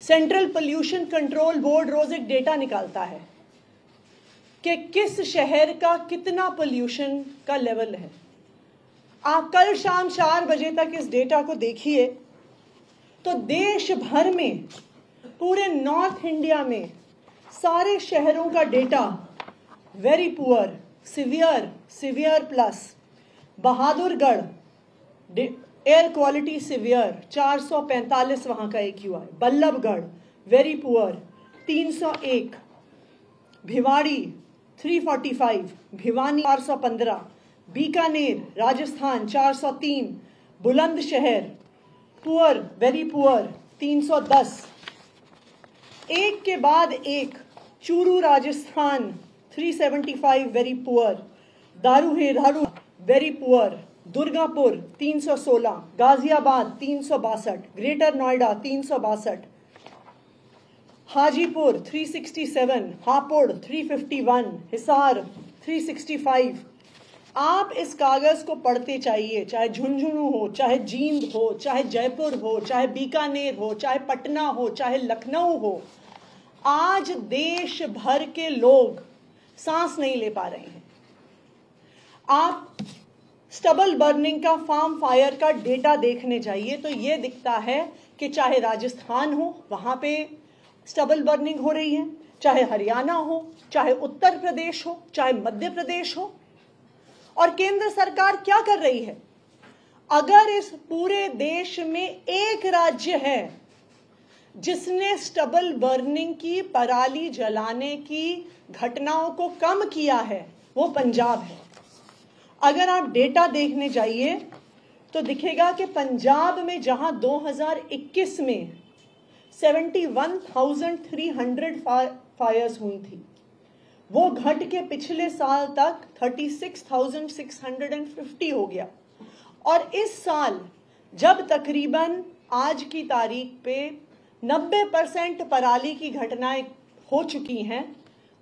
Central pollution control board रोज एक data निकालता है कि किस शहर का कितना पोल्यूशन का लेवल है। आप कल शाम 4 बजे तक इस डेटा को देखिए तो देश भर में, पूरे नॉर्थ इंडिया में सारे शहरों का data very poor, severe, severe plus, Bahadurgarh air quality severe 445 वहाँ का AQI, Ballabhgarh very poor 301, Bhiwadi 345, Bhiwani 415, Bikaner Rajasthan 403, Bulandshahr poor very poor 310, एक के बाद एक, चूरू राजस्थान 375 वेरी पुअर, दारू very poor, Durgapur 316, Ghaziabad 362, greater Noida 362, Hajipur 367, Hapur 351, Hisar 365। आप इस कागज को पढ़ते चाहिए, चाहे झुंझुनू हो, चाहे जींद हो, चाहे जयपुर हो, चाहे बीकानेर हो, चाहे पटना हो, चाहे लखनऊ हो। आज देश भर के लोग सांस नहीं ले पा रहे हैं। आप स्टबल बर्निंग का, फार्म फायर का डेटा देखने जाइए तो ये दिखता है कि चाहे राजस्थान हो वहां पे स्टबल बर्निंग हो रही है, चाहे हरियाणा हो, चाहे उत्तर प्रदेश हो, चाहे मध्य प्रदेश हो। और केंद्र सरकार क्या कर रही है? अगर इस पूरे देश में एक राज्य है जिसने स्टबल बर्निंग की, पराली जलाने की घटनाओं को कम किया है, वो पंजाब है। अगर आप डेटा देखने जाइए तो दिखेगा कि पंजाब में जहां 2021 में 71,300 फायर्स हुई थी, वो घट के पिछले साल तक 36,650 हो गया। और इस साल जब तकरीबन आज की तारीख पे 90% पराली की घटनाएं हो चुकी हैं,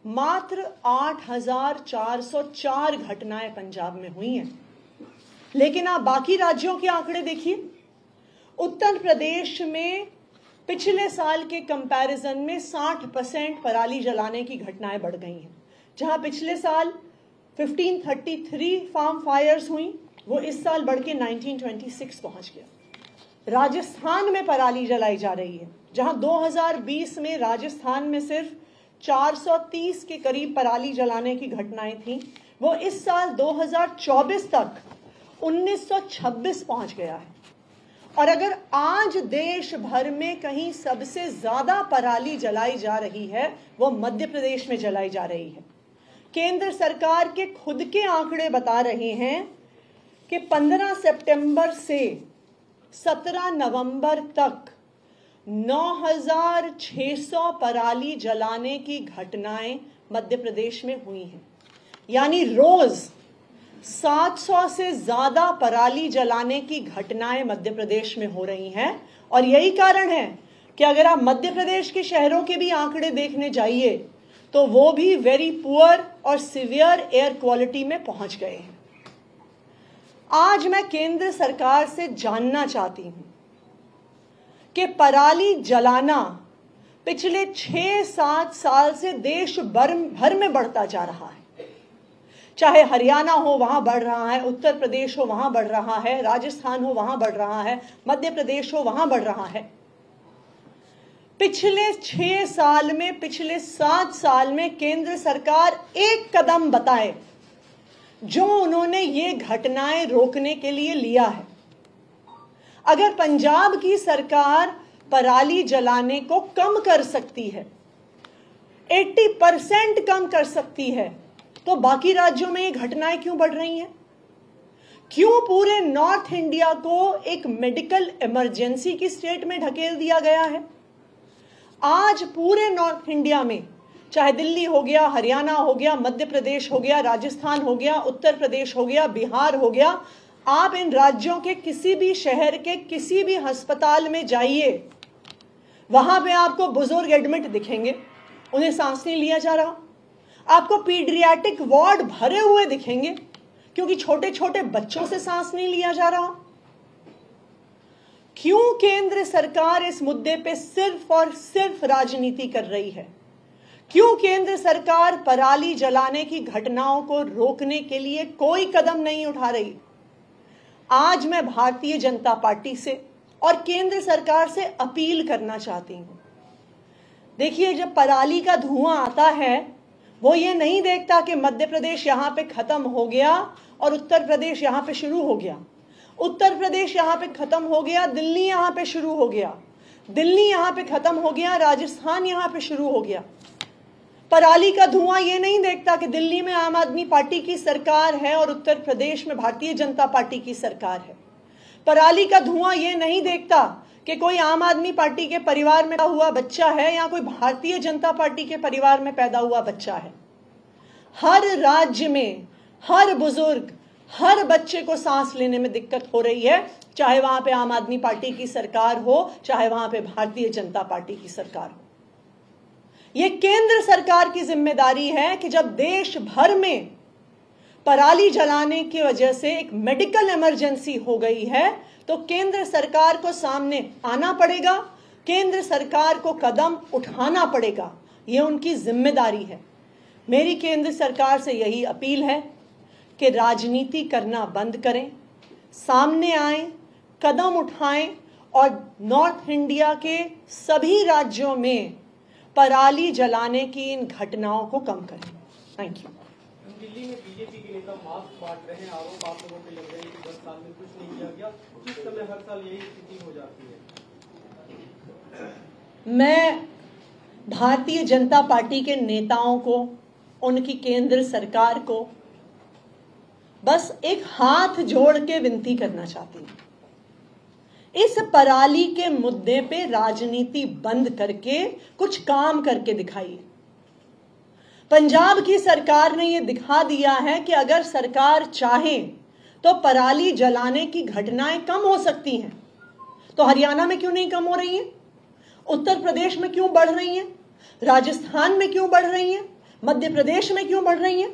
मात्र 8,404 घटनाएं पंजाब में हुई हैं। लेकिन आप बाकी राज्यों के आंकड़े देखिए। उत्तर प्रदेश में पिछले साल के कंपैरिजन में 60% पराली जलाने की घटनाएं बढ़ गई हैं। जहां पिछले साल 1533 फार्म फायर्स हुई, वो इस साल बढ़ के 1926 पहुंच गया। राजस्थान में पराली जलाई जा रही है, जहां 2020 में राजस्थान में सिर्फ 430 के करीब पराली जलाने की घटनाएं थी, वो इस साल 2024 तक 1926 पहुंच गया है। और अगर आज देश भर में कहीं सबसे ज्यादा पराली जलाई जा रही है, वो मध्य प्रदेश में जलाई जा रही है। केंद्र सरकार के खुद के आंकड़े बता रहे हैं कि 15 सितंबर से 17 नवंबर तक 9,600 पराली जलाने की घटनाएं मध्य प्रदेश में हुई हैं। यानी रोज 700 से ज्यादा पराली जलाने की घटनाएं मध्य प्रदेश में हो रही हैं। और यही कारण है कि अगर आप मध्य प्रदेश के शहरों के भी आंकड़े देखने जाइए तो वो भी वेरी पुअर और सिवियर एयर क्वालिटी में पहुंच गए हैं। आज मैं केंद्र सरकार से जानना चाहती हूं कि पराली जलाना पिछले 6-7 साल से देश भर में बढ़ता जा रहा है। चाहे हरियाणा हो वहां बढ़ रहा है, उत्तर प्रदेश हो वहां बढ़ रहा है, राजस्थान हो वहां बढ़ रहा है, मध्य प्रदेश हो वहां बढ़ रहा है। पिछले 6 साल में, पिछले 7 साल में केंद्र सरकार एक कदम बताए जो उन्होंने ये घटनाएं रोकने के लिए लिया है। अगर पंजाब की सरकार पराली जलाने को कम कर सकती है, 80% कम कर सकती है, तो बाकी राज्यों में ये घटनाएं क्यों बढ़ रही हैं? क्यों पूरे नॉर्थ इंडिया को एक मेडिकल इमरजेंसी की स्टेट में ढकेल दिया गया है? आज पूरे नॉर्थ इंडिया में, चाहे दिल्ली हो गया, हरियाणा हो गया, मध्य प्रदेश हो गया, राजस्थान हो गया, उत्तर प्रदेश हो गया, बिहार हो गया, आप इन राज्यों के किसी भी शहर के किसी भी अस्पताल में जाइए, वहां पे आपको बुजुर्ग एडमिट दिखेंगे, उन्हें सांस नहीं लिया जा रहा। आपको पीडियाट्रिक वार्ड भरे हुए दिखेंगे क्योंकि छोटे छोटे बच्चों से सांस नहीं लिया जा रहा। क्यों केंद्र सरकार इस मुद्दे पे सिर्फ और सिर्फ राजनीति कर रही है? क्यों केंद्र सरकार पराली जलाने की घटनाओं को रोकने के लिए कोई कदम नहीं उठा रही? आज मैं भारतीय जनता पार्टी से और केंद्र सरकार से अपील करना चाहती हूं। देखिए, जब पराली का धुआं आता है, वो ये नहीं देखता कि मध्य प्रदेश यहां पे खत्म हो गया और उत्तर प्रदेश यहां पे शुरू हो गया, उत्तर प्रदेश यहां पे खत्म हो गया, दिल्ली यहां पे शुरू हो गया, दिल्ली यहां पे खत्म हो गया, राजस्थान यहां पे शुरू हो गया। पराली का धुआं ये नहीं देखता कि दिल्ली में आम आदमी पार्टी की सरकार है और उत्तर प्रदेश में भारतीय जनता पार्टी की सरकार है। पराली का धुआं ये नहीं देखता कि कोई आम आदमी पार्टी के परिवार में पैदा हुआ बच्चा है या कोई भारतीय जनता पार्टी के परिवार में पैदा हुआ बच्चा है। हर राज्य में हर बुजुर्ग, हर बच्चे को सांस लेने में दिक्कत हो रही है, चाहे वहां पे आम आदमी पार्टी की सरकार हो, चाहे वहां पे भारतीय जनता पार्टी की सरकार हो। यह केंद्र सरकार की जिम्मेदारी है कि जब देश भर में पराली जलाने की वजह से एक मेडिकल इमरजेंसी हो गई है, तो केंद्र सरकार को सामने आना पड़ेगा, केंद्र सरकार को कदम उठाना पड़ेगा। यह उनकी जिम्मेदारी है। मेरी केंद्र सरकार से यही अपील है कि राजनीति करना बंद करें, सामने आएं, कदम उठाएं और नॉर्थ इंडिया के सभी राज्यों में पराली जलाने की इन घटनाओं को कम करें। Thank you. दिल्ली में बीजेपी के नेता मास्क बांट रहे हैं, आरोप आप लोगों पे लग रहे हैं कि 10 साल में कुछ नहीं किया गया। किस समय हर साल यही स्थिति हो जाती है? मैं भारतीय जनता पार्टी के नेताओं को, उनकी केंद्र सरकार को बस एक हाथ जोड़ के विनती करना चाहती हूं, इस पराली के मुद्दे पे राजनीति बंद करके कुछ काम करके दिखाइए। पंजाब की सरकार ने यह दिखा दिया है कि अगर सरकार चाहे तो पराली जलाने की घटनाएं कम हो सकती हैं। तो हरियाणा में क्यों नहीं कम हो रही हैं? उत्तर प्रदेश में क्यों बढ़ रही हैं? राजस्थान में क्यों बढ़ रही हैं? मध्य प्रदेश में क्यों बढ़ रही हैं?